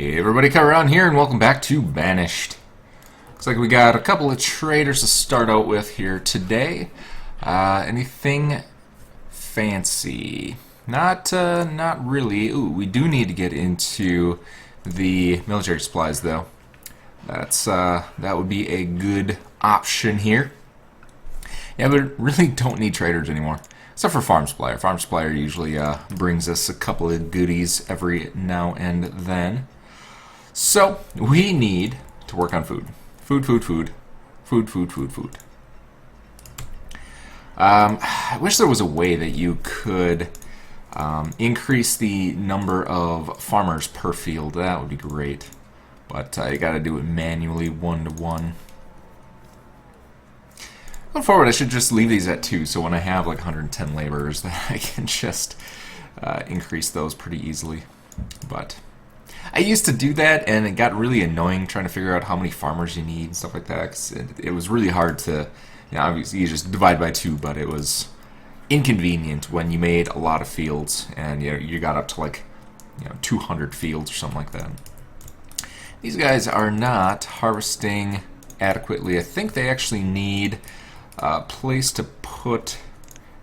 Hey everybody, Around here, and welcome back to Banished. Looks like we got a couple of traders to start out with here today. Anything fancy? Not really. Ooh, we do need to get into the military supplies though. That would be a good option here. Yeah, we really don't need traders anymore. Except for Farm Supplier. Farm Supplier usually brings us a couple of goodies every now and then. So, we need to work on food. Food. I wish there was a way that you could increase the number of farmers per field. That would be great. But you gotta do it manually, 1 to 1. Going forward, I should just leave these at 2, so when I have like 110 laborers, that I can just increase those pretty easily. But I used to do that, and it got really annoying trying to figure out how many farmers you need and stuff like that. 'Cause it was really hard to, obviously you just divide by 2, but it was inconvenient when you made a lot of fields, and you got up to like 200 fields or something like that. These guys are not harvesting adequately. I think they actually need a place to put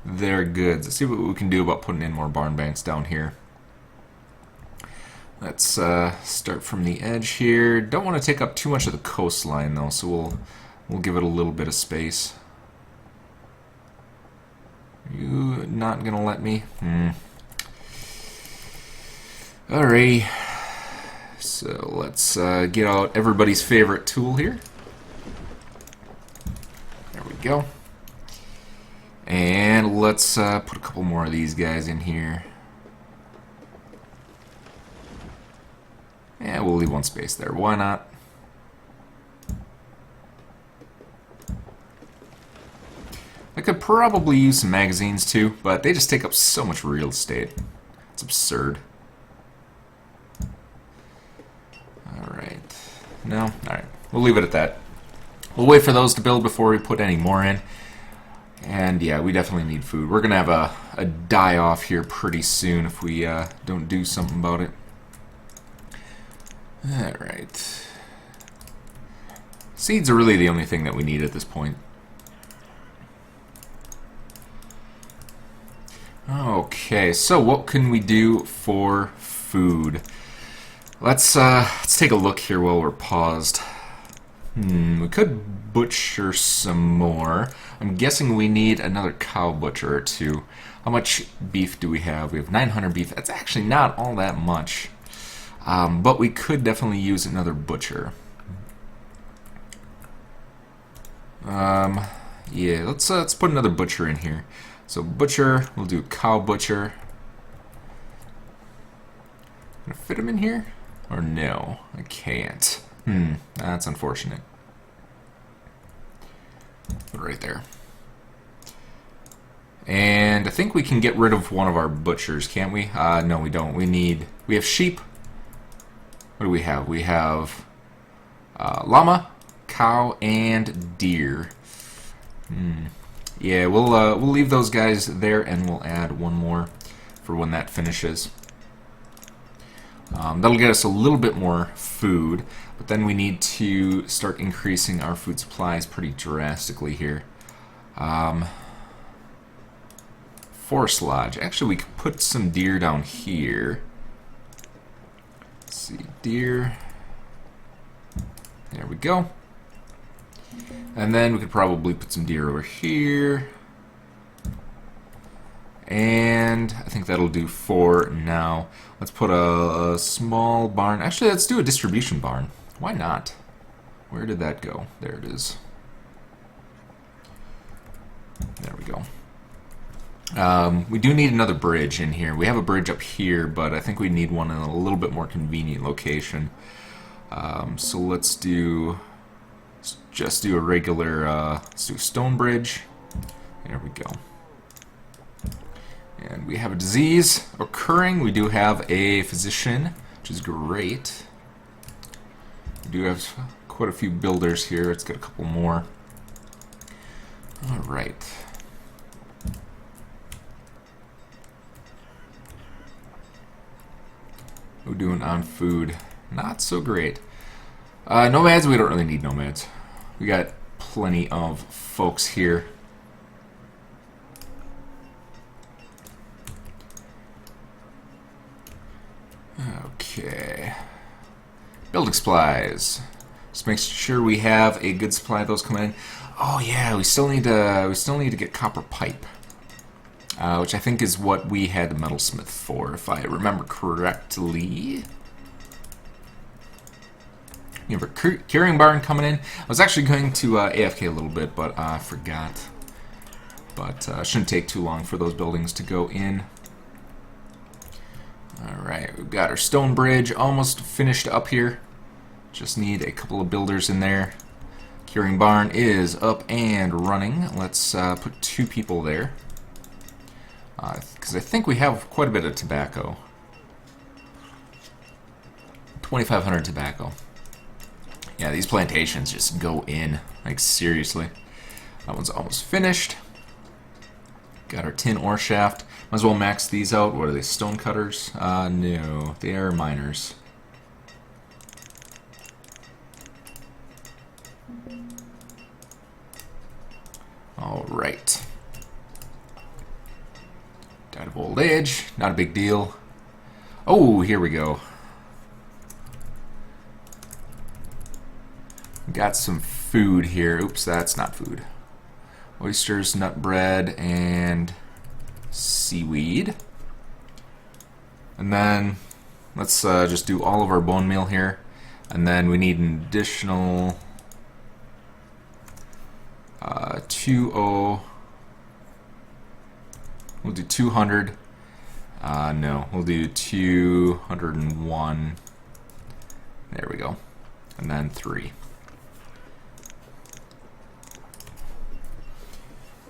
their goods. Let's see what we can do about putting in more barn banks down here. Let's start from the edge here. Don't want to take up too much of the coastline though, so we'll give it a little bit of space. You not gonna let me? Alrighty. So let's get out everybody's favorite tool here. There we go. And let's put a couple more of these guys in here. Yeah, we'll leave one space there. Why not? I could probably use some magazines too, but they just take up so much real estate. It's absurd. Alright. No? Alright. We'll leave it at that. We'll wait for those to build before we put any more in. And yeah, we definitely need food. We're going to have a die-off here pretty soon if we don't do something about it. Alright. Seeds are really the only thing that we need at this point. Okay, so what can we do for food? Let's take a look here while we're paused. We could butcher some more. I'm guessing we need another cow butcher or 2. How much beef do we have? We have 900 beef. That's actually not all that much. But we could definitely use another butcher. Yeah, let's put another butcher in here. So butcher, we'll do cow butcher. Can I fit him in here? Or no, I can't. That's unfortunate. Put it right there. And I think we can get rid of one of our butchers, can't we? No, we don't. We have sheep. What do we have? We have llama, cow, and deer. Yeah, we'll leave those guys there, and we'll add one more for when that finishes. That'll get us a little bit more food, but then we need to start increasing our food supplies pretty drastically here. Forest Lodge. Actually, we could put some deer down here. Let's see, deer. There we go. And then we could probably put some deer over here. And I think that'll do for now. Let's put a small barn. Actually, let's do a distribution barn. Why not? Where did that go? There it is. There we go. We do need another bridge in here. We have a bridge up here, but I think we need one in a little bit more convenient location. So let's just do a regular, let's do a stone bridge. There we go. And we have a disease occurring. We do have a physician, which is great. We do have quite a few builders here. Let's get a couple more. Alright. What are we doing on food? Not so great. Nomads, we don't really need nomads. We got plenty of folks here. Okay. Building supplies. Just make sure we have a good supply of those coming in. Oh yeah, we still need to get copper pipe, which I think is what we had the metalsmith for, if I remember correctly. You have a curing barn coming in. I was actually going to AFK a little bit, but I forgot. But shouldn't take too long for those buildings to go in. Alright, we've got our stone bridge almost finished up here. Just need a couple of builders in there. Curing barn is up and running. Let's put 2 people there. Because I think we have quite a bit of tobacco. 2,500 tobacco. Yeah, these plantations just go in. Like, seriously. That one's almost finished. Got our tin ore shaft. Might as well max these out. What are they, stone cutters? No, they are miners. Alright. Died of old age. Not a big deal. Oh, here we go. Got some food here. Oops, that's not food. Oysters, nut bread, and seaweed. And then let's just do all of our bone meal here. And then we need an additional 20. We'll do 200. No, we'll do 201. There we go. And then 3.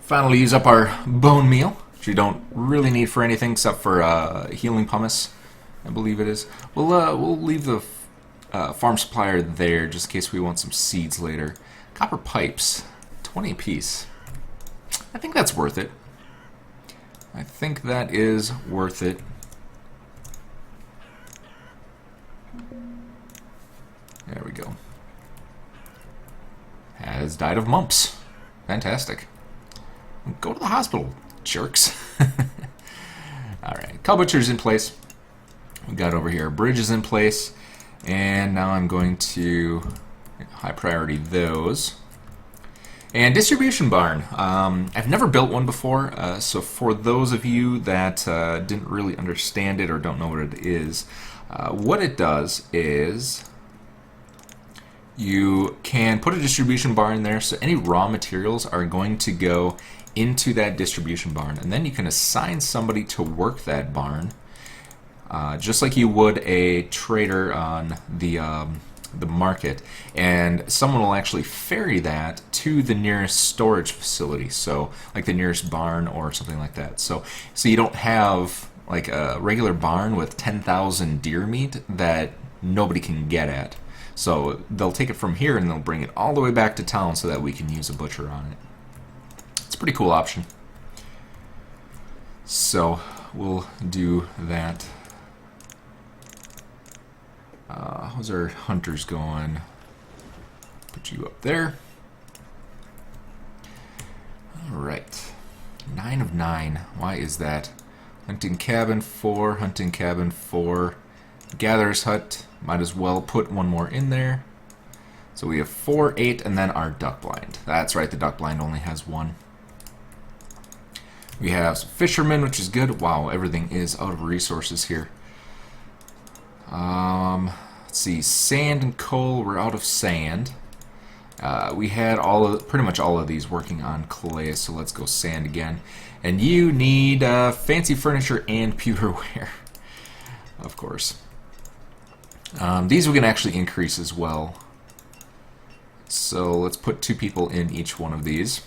Finally use up our bone meal, which we don't really need for anything except for healing pumice, I believe it is. We'll leave the farm supplier there just in case we want some seeds later. Copper pipes, 20 apiece. I think that's worth it. I think that is worth it. There we go. Has died of mumps. Fantastic. Go to the hospital, jerks. Alright, cow butcher's in place. We got over here, bridge is in place. And now I'm going to high priority those. And distribution barn. I've never built one before, so for those of you that didn't really understand it or don't know what it is, what it does is you can put a distribution barn there, so any raw materials are going to go into that distribution barn, and then you can assign somebody to work that barn, just like you would a trader on the market, and someone will actually ferry that to the nearest storage facility, so like the nearest barn or something like that. So you don't have like a regular barn with 10,000 deer meat that nobody can get at. So they'll take it from here and they'll bring it all the way back to town so that we can use a butcher on it. It's a pretty cool option. So we'll do that. How's our hunters going? Put you up there. Alright. 9 of 9. Why is that? Hunting cabin 4, hunting cabin 4. Gatherer's hut. Might as well put one more in there. So we have 4, 8, and then our duck blind. That's right, the duck blind only has 1. We have some fishermen, which is good. Wow, everything is out of resources here. Let's see, sand and coal. We're out of sand. We had pretty much all of these working on clay, so let's go sand again. And you need fancy furniture and pewterware, of course. These we can actually increase as well. So let's put 2 people in each one of these.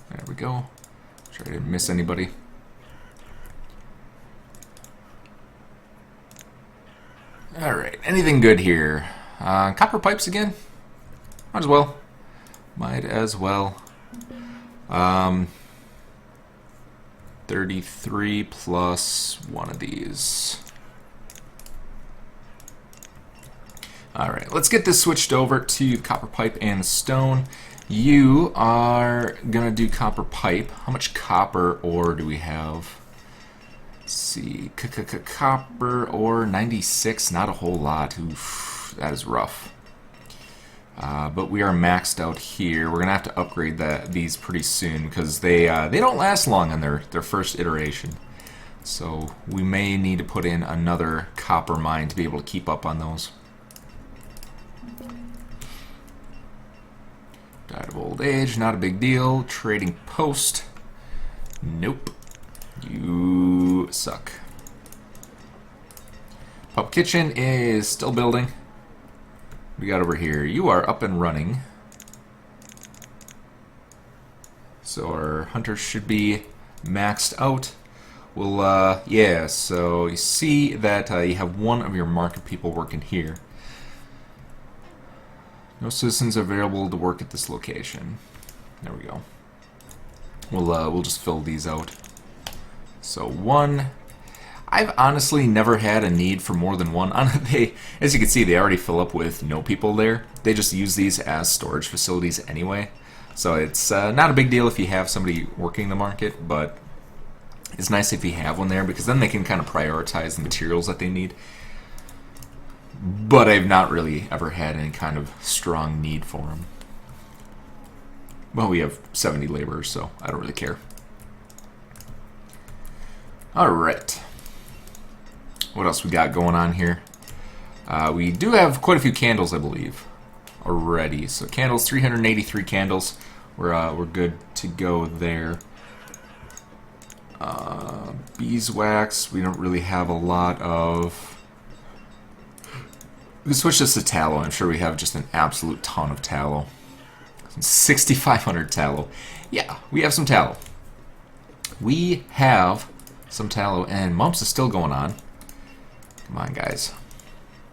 There we go. Try to miss anybody. Alright, anything good here? Copper pipes again? Might as well. Might as well. 33 plus one of these. Alright, let's get this switched over to the copper pipe and the stone. You are gonna do copper pipe. How much copper ore do we have? Let's see, copper ore 96, not a whole lot. Oof, that is rough. But we are maxed out here. We're gonna have to upgrade these pretty soon because they don't last long on their first iteration. So we may need to put in another copper mine to be able to keep up on those. Died of old age, not a big deal. Trading post. Nope. You suck. Pub kitchen is still building. We got over here. You are up and running. So our hunters should be maxed out. Well, yeah, so you see that you have one of your market people working here. No citizens available to work at this location. There we go. We'll just fill these out. So one. I've honestly never had a need for more than one. As you can see, they already fill up with no people there. They just use these as storage facilities anyway. So it's not a big deal if you have somebody working the market, but it's nice if you have one there because then they can kind of prioritize the materials that they need. But I've not really ever had any kind of strong need for them. Well, we have 70 laborers, so I don't really care. Alright. What else we got going on here? We do have quite a few candles, I believe, already. So candles, 383 candles. We're good to go there. Beeswax, we don't really have a lot of. We can switch this to tallow. I'm sure we have just an absolute ton of tallow. 6,500 tallow. Yeah, we have some tallow. We have some tallow, and mumps is still going on. Come on, guys.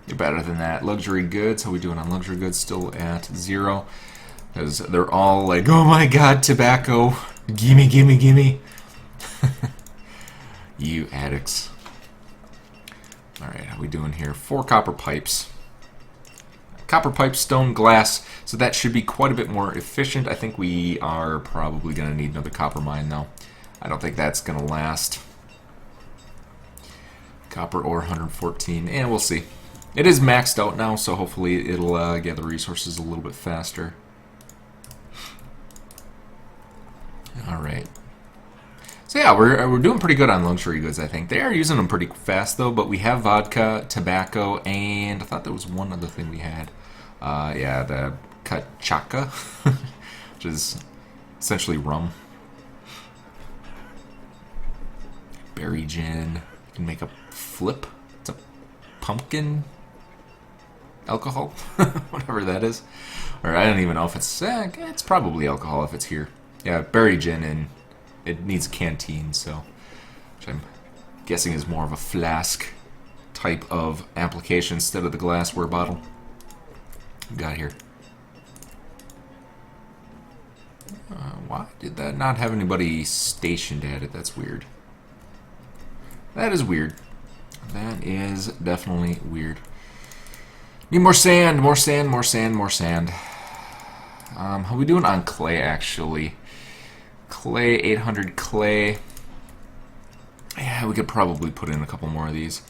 You're better than that. Luxury goods. How are we doing on luxury goods? Still at 0. Because they're all like, oh my god, tobacco. Gimme, gimme, gimme. You addicts. Alright, how are we doing here? 4 copper pipes. Copper pipe, stone, glass. So that should be quite a bit more efficient. I think we are probably going to need another copper mine, though. I don't think that's going to last. Copper ore 114, and we'll see. It is maxed out now, so hopefully it'll gather resources a little bit faster. Alright. So yeah, we're doing pretty good on luxury goods, I think. They are using them pretty fast, though, but we have vodka, tobacco, and I thought there was one other thing we had. Yeah, the cachaca, which is essentially rum. Berry gin. You can make a flip. It's a pumpkin alcohol, whatever that is. Or I don't even know if it's probably alcohol if it's here. Yeah, berry gin, and it needs a canteen, so which I'm guessing is more of a flask type of application instead of the glassware bottle. What we got here? Why did that not have anybody stationed at it? That's weird. That is weird. That is definitely weird. Need more sand, more sand, more sand, more sand. How are we doing on clay, actually? Clay, 800 clay. Yeah, we could probably put in a couple more of these.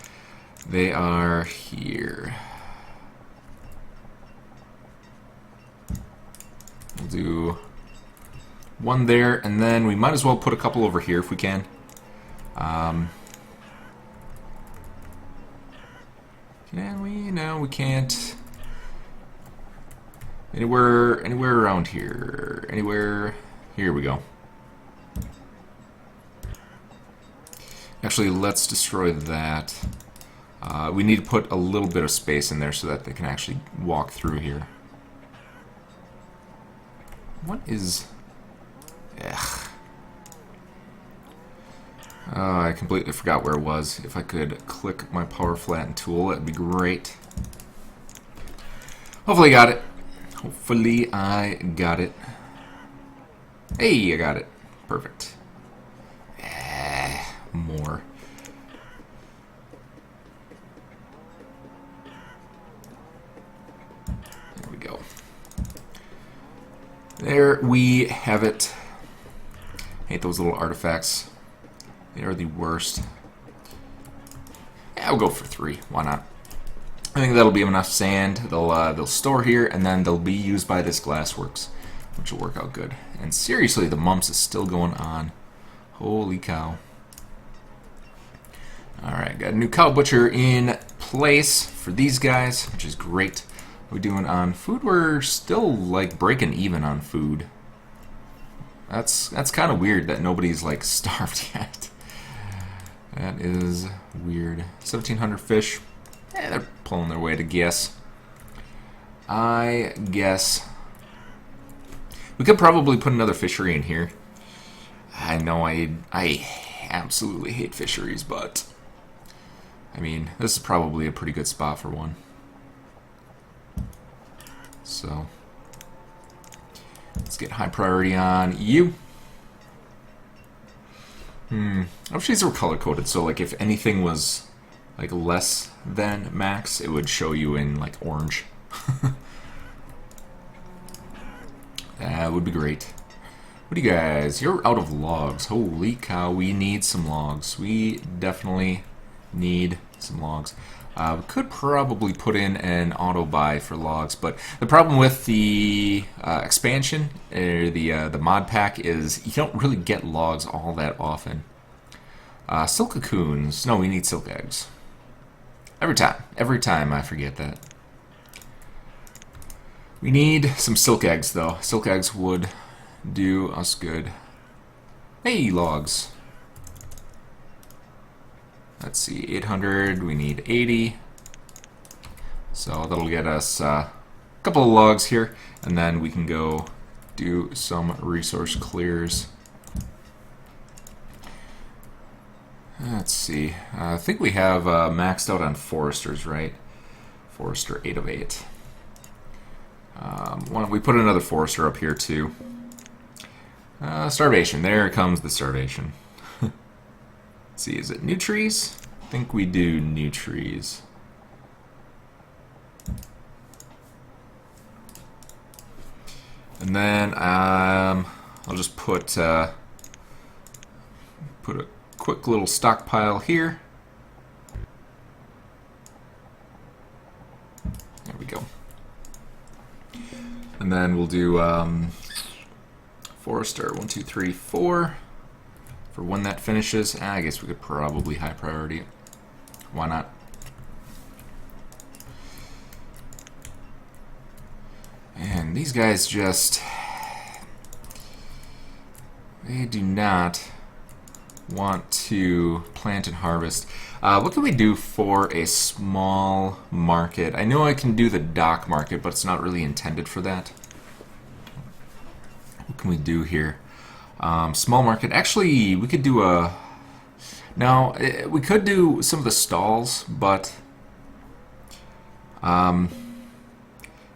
They are here. We'll do one there, and then we might as well put a couple over here if we can. Can we? No, we can't. Anywhere around here. Anywhere. Here we go. Actually, let's destroy that. We need to put a little bit of space in there so that they can actually walk through here. What is... Ugh. Oh, I completely forgot where it was. If I could click my power flatten tool, that'd be great. Hopefully I got it. Hopefully I got it. Hey, I got it. Perfect. more. There we go. There we have it. Hate those little artifacts. They are the worst. Yeah, I'll go for 3. Why not? I think that'll be enough sand. They'll store here, and then they'll be used by this glassworks, which will work out good. And seriously, the mumps is still going on. Holy cow. Alright, got a new cow butcher in place for these guys, which is great. What are we doing on food? We're still like breaking even on food. That's kind of weird that nobody's like starved yet. That is weird. 1,700 fish. Yeah, they're pulling their way to guess. I guess we could probably put another fishery in here. I know I absolutely hate fisheries, but I mean, this is probably a pretty good spot for one. So let's get high priority on you. I wish these were color coded, so like if anything was like less than max, it would show you in like orange. That would be great. What do you guys? You're out of logs. Holy cow, we need some logs. We definitely need some logs. We could probably put in an auto buy for logs, but the problem with the expansion, or the mod pack, is you don't really get logs all that often. Silk cocoons. No, we need silk eggs. Every time I forget that. We need some silk eggs, though. Silk eggs would do us good. Hey, logs. Let's see, 800, we need 80. So that'll get us a couple of logs here, and then we can go do some resource clears. Let's see, I think we have maxed out on foresters, right? Forester 8 of 8. Why don't we put another forester up here too? Starvation, there comes the starvation. See, is it new trees? I think we do new trees. And then I'll just put a quick little stockpile here. There we go. And then we'll do forester 1, 2, 3, 4. For when that finishes, I guess we could probably high priority. Why not? And these guys just... they do not want to plant and harvest. What can we do for a small market? I know I can do the dock market, but it's not really intended for that. What can we do here? Small market. Actually, we could do a... now, we could do some of the stalls, but...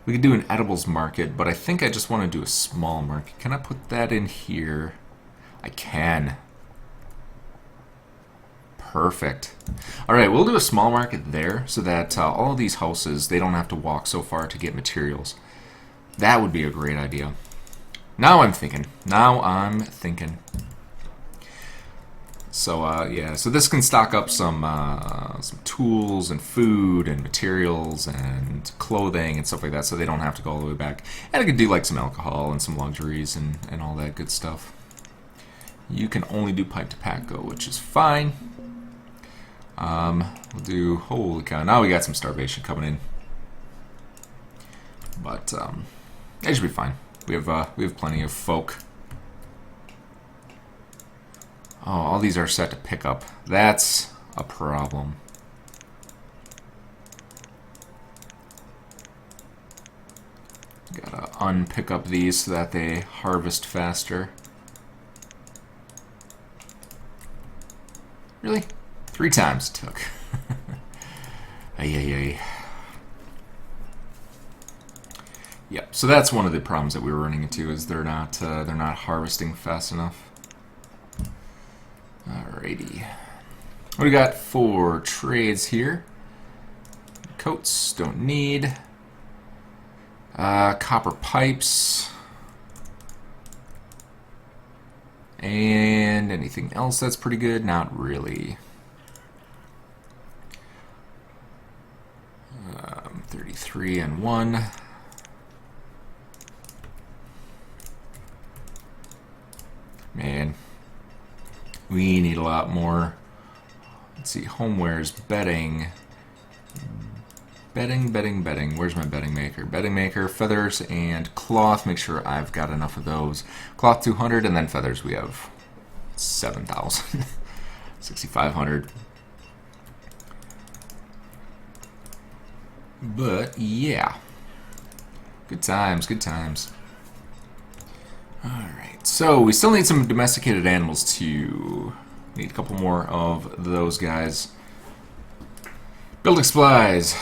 we could do an edibles market, but I think I just want to do a small market. Can I put that in here? I can. Perfect. Alright, we'll do a small market there, so that all of these houses, they don't have to walk so far to get materials. That would be a great idea. Now I'm thinking. Now I'm thinking. So yeah, so this can stock up some tools and food and materials and clothing and stuff like that, so they don't have to go all the way back. And I could do like some alcohol and some luxuries and all that good stuff. You can only do pipe to pack go, which is fine. We'll do, holy cow, now we got some starvation coming in. But it should be fine. We have plenty of folk. Oh, all these are set to pick up. That's a problem. Gotta unpick up these so that they harvest faster. Really? 3 times it took. Ay, ay, ay. Yep. So that's one of the problems that we were running into, is they're not harvesting fast enough. Alrighty. What do we got for trades here? Coats, don't need. Copper pipes. And anything else that's pretty good? Not really. 33 and 1. Man, we need a lot more. Let's see, homewares, bedding. Bedding. Where's my bedding maker? Bedding maker, feathers, and cloth. Make sure I've got enough of those. Cloth 200, and then feathers we have 7,000. 6,500. But, yeah. Good times, good times. Alright, so we still need some domesticated animals to... Need a couple more of those guys. Building supplies,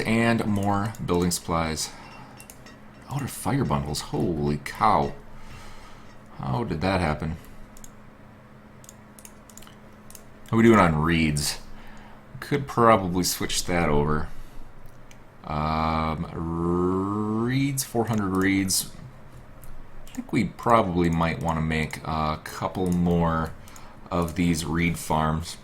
and more building supplies. Outer fire bundles, holy cow. How did that happen? How are we doing on reeds? Could probably switch that over. Reeds, 400 reeds. I think we probably might want to make a couple more of these reed farms.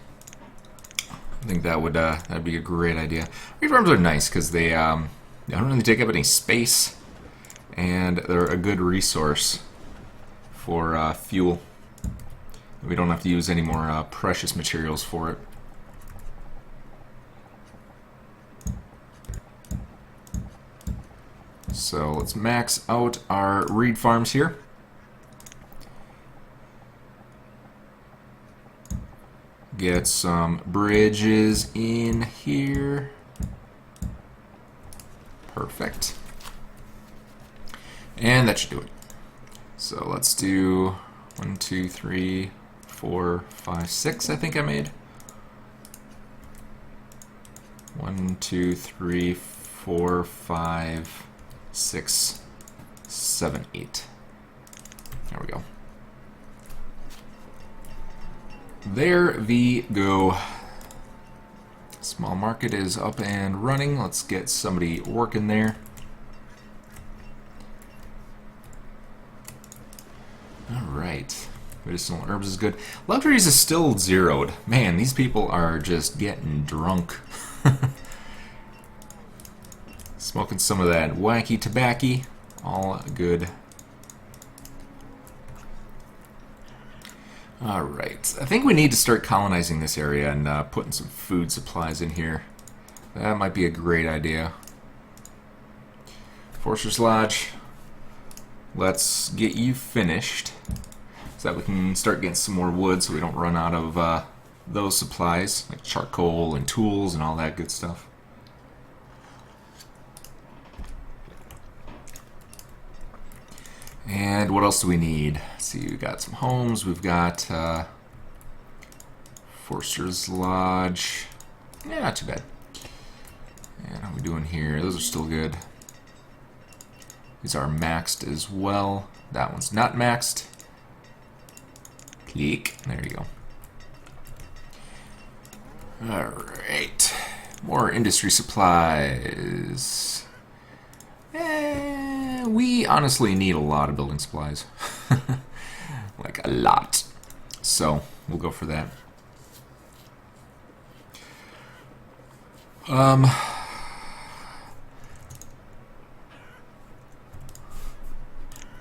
I think that would that'd be a great idea. Reed farms are nice because they don't really take up any space, and they're a good resource for fuel. We don't have to use any more precious materials for it. So let's max out our reed farms here. Get some bridges in here. Perfect. And that should do it. So let's do 1, 2, 3, 4, 5, 6, I think I made. 1, 2, 3, 4, 5, 6, 7, 8. There we go. There we go. Small market is up and running. Let's get somebody working there. Alright. Medicinal herbs is good. Luxuries is still zeroed. Man, these people are just getting drunk. Smoking some of that wacky tobacco. All good. Alright, I think we need to start colonizing this area and putting some food supplies in here. That might be a great idea. Forcer's Lodge, let's get you finished so that we can start getting some more wood so we don't run out of those supplies, like charcoal and tools and all that good stuff. And what else do we need? Let's see, we've got some homes, we've got Forster's Lodge. Yeah, not too bad. And how are we doing here? Those are still good. These are maxed as well. That one's not maxed. Click. There you go. Alright. More industry supplies. We honestly need a lot of building supplies. Like a lot. So we'll go for that.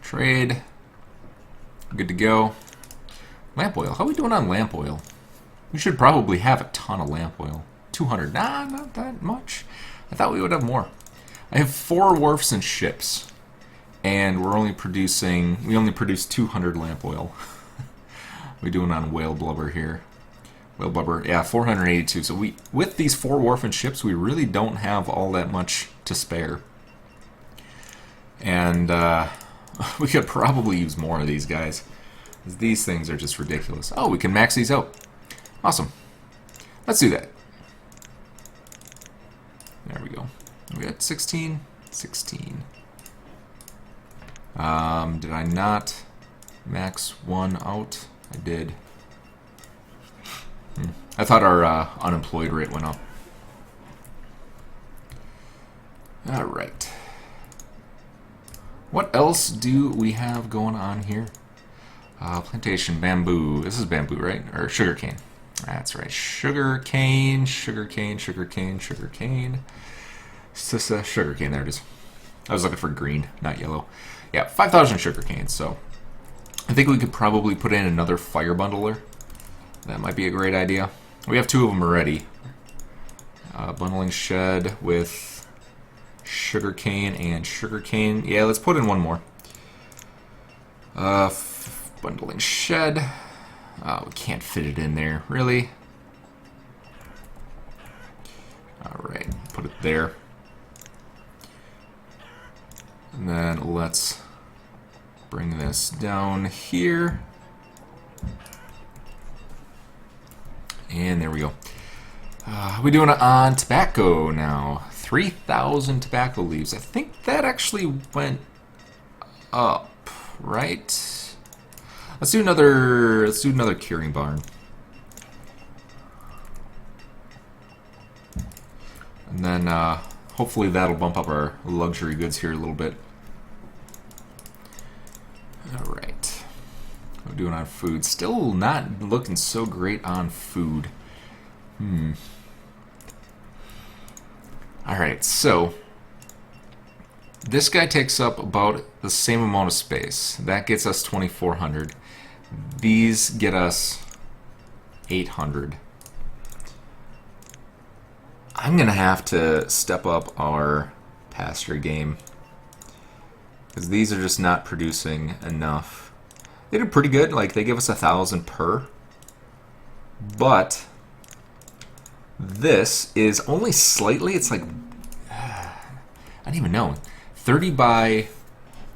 Trade. Good to go. Lamp oil. How are we doing on lamp oil? We should probably have a ton of lamp oil. 200. Nah, not that much. I thought we would have more. I have 4 wharfs and ships. And we only produce 200 lamp oil. We're doing on whale blubber here. Whale blubber, yeah, 482. So with these 4 wharf and ships, we really don't have all that much to spare. And we could probably use more of these guys. These things are just ridiculous. Oh, we can max these out. Awesome. Let's do that. There we go. We got 16, 16. Did I not max one out? I did. I thought our unemployed rate went up. Alright. What else do we have going on here? Plantation, bamboo. This is bamboo, right? Or sugarcane. That's right. Sugarcane, sugarcane, sugarcane, sugarcane. Sugarcane, there it is. I was looking for green, not yellow. Yeah, 5,000 sugarcane, so I think we could probably put in another fire bundler. That might be a great idea. We have 2 of them already. Bundling shed with sugarcane and sugarcane. Yeah, let's put in one more. Bundling shed. We can't fit it in there, really. Alright, put it there. And then let's bring this down here. And there we go. We're doing it on tobacco now. 3,000 tobacco leaves. I think that actually went up, right? Let's do another curing barn. And then hopefully that'll bump up our luxury goods here a little bit. Alright. What are we doing on food? Still not looking so great on food. Alright, so this guy takes up about the same amount of space. That gets us 2,400. These get us 800. I'm gonna have to step up our pasture game because these are just not producing enough. They did pretty good, like they give us 1,000 per, but this is only slightly, it's like, I don't even know, 30 by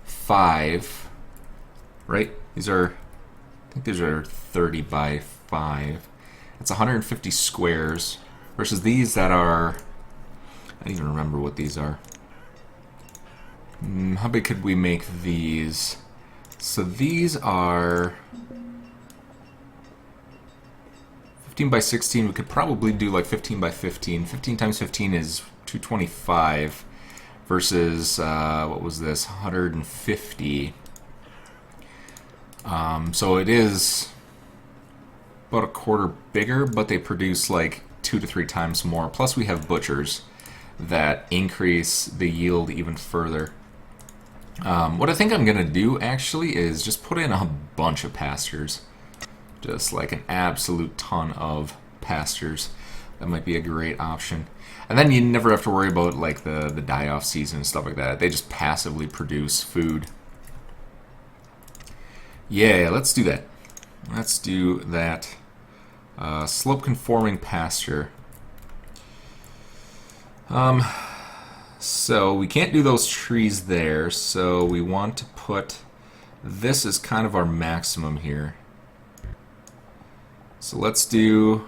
5, right? These are, I think these are 30 by 5. It's 150 squares versus these that are, I don't even remember what these are. How big could we make these? So these are 15 by 16. We could probably do like 15 by 15. 15 times 15 is 225 versus, what was this, 150. So it is about a quarter bigger, but they produce like 2 to 3 times more. Plus we have butchers that increase the yield even further. What I think I'm gonna do actually is just put in a bunch of pastures, just like an absolute ton of pastures. That might be a great option. And then you never have to worry about like the die-off season and stuff like that. They just passively produce food. Yeah, let's do that. Let's do that. Slope conforming pasture. So we can't do those trees there, so we want to put this as kind of our maximum here. So let's do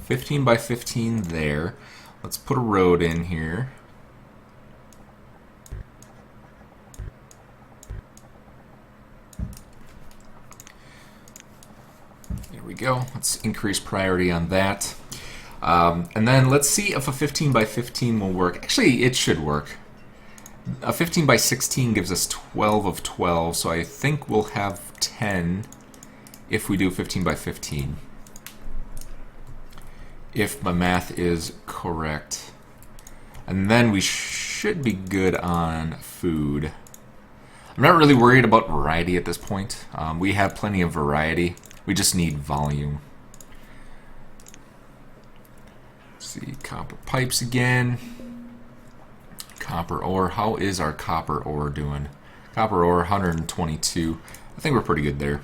15 by 15 there. Let's put a road in here. There we go. Let's increase priority on that. And then let's see if a 15 by 15 will work. Actually, it should work. A 15 by 16 gives us 12 of 12, so I think we'll have 10 if we do 15 by 15. If my math is correct. And then we should be good on food. I'm not really worried about variety at this point. We have plenty of variety. We just need volume. Let's see, copper pipes again. Copper ore. How is our copper ore doing? Copper ore 122. I think we're pretty good there.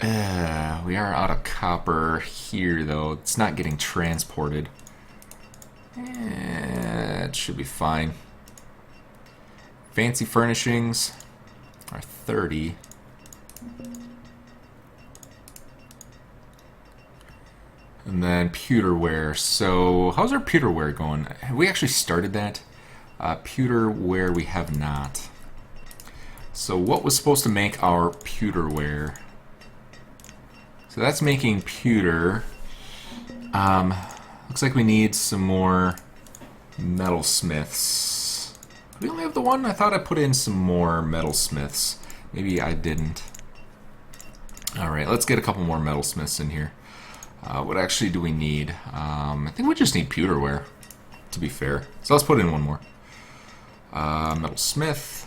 We are out of copper here, though. It's not getting transported. It should be fine. Fancy furnishings are 30. And then pewterware. So how's our pewterware going? Have we actually started that? Pewterware we have not. So what was supposed to make our pewterware? So that's making pewter. Looks like we need some more metalsmiths. Do we only have the one? I thought I put in some more metalsmiths. Maybe I didn't. Alright, let's get a couple more metalsmiths in here. What actually do we need? I think we just need pewterware, to be fair. So let's put in one more. Metalsmith.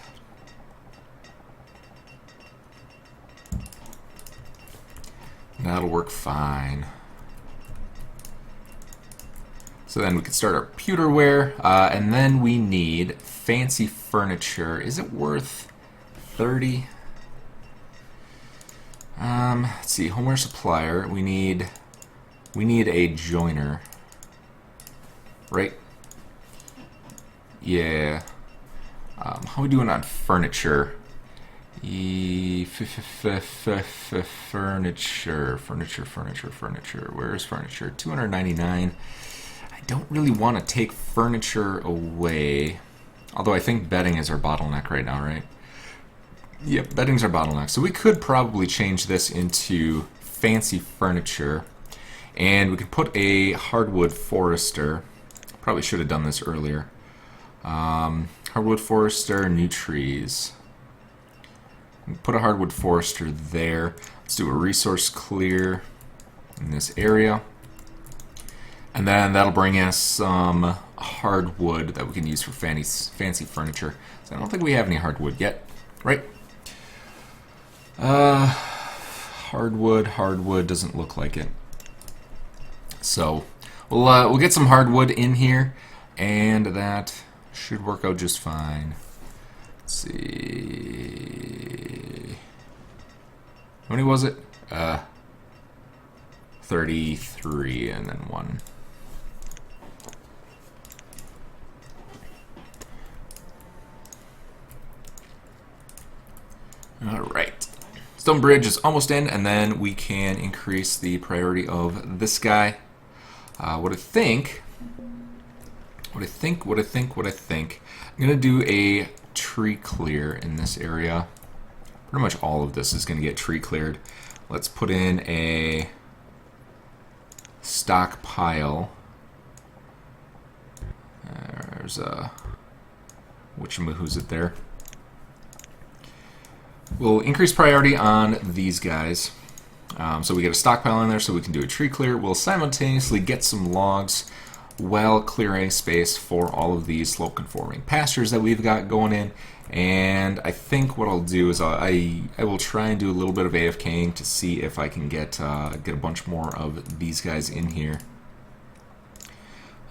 That'll work fine. So then we can start our pewterware, and then we need fancy furniture. Is it worth 30? Let's see, homeware supplier. We need a joiner, right? Yeah. How are we doing on furniture? Furniture. Where is furniture? 299. I don't really want to take furniture away. Although I think bedding is our bottleneck right now, right? Yep, bedding's our bottleneck. So we could probably change this into fancy furniture. And we could put a hardwood forester. Probably should have done this earlier. Hardwood forester, new trees. Put a hardwood forester there. Let's do a resource clear in this area. And then that'll bring us some hardwood that we can use for fancy furniture. So I don't think we have any hardwood yet, right? Hardwood doesn't look like it. So we'll get some hardwood in here, and that should work out just fine. Let's see. How many was it? 33 and then 1. Alright. Stone bridge is almost in, and then we can increase the priority of this guy. What I think. I'm gonna do a tree clear in this area. Pretty much all of this is gonna get tree cleared. Let's put in a stockpile. There's a who's it there? We'll increase priority on these guys. So we get a stockpile in there so we can do a tree clear. We'll simultaneously get some logs while clearing space for all of these slope conforming pastures that we've got going in. And I think what I'll do is I will try and do a little bit of AFKing to see if I can get a bunch more of these guys in here.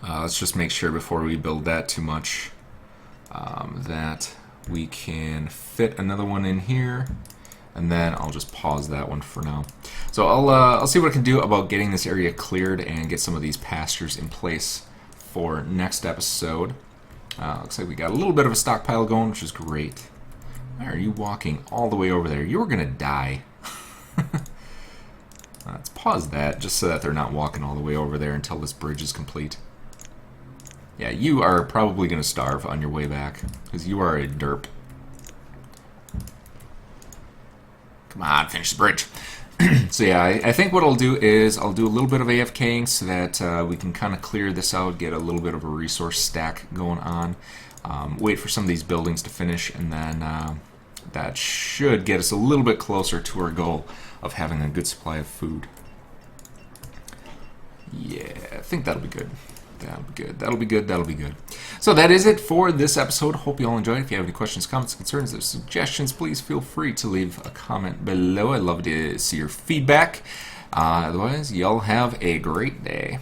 Let's just make sure before we build that too much that we can fit another one in here, and then I'll just pause that one for now. So I'll see what I can do about getting this area cleared and get some of these pastures in place for next episode. Looks like we got a little bit of a stockpile going, which is great. Why are you walking all the way over there? You're gonna die. Let's pause that just so that they're not walking all the way over there until this bridge is complete. Yeah, you are probably gonna starve on your way back because you are a derp. Come on, finish the bridge. So yeah, I think what I'll do is I'll do a little bit of AFKing so that we can kind of clear this out, get a little bit of a resource stack going on, wait for some of these buildings to finish, and then that should get us a little bit closer to our goal of having a good supply of food. Yeah, I think that'll be good. That'll be good. So that is it for this episode. Hope you all enjoyed. If you have any questions, comments, concerns, or suggestions, please feel free to leave a comment below. I'd love to see your feedback. Otherwise, y'all have a great day.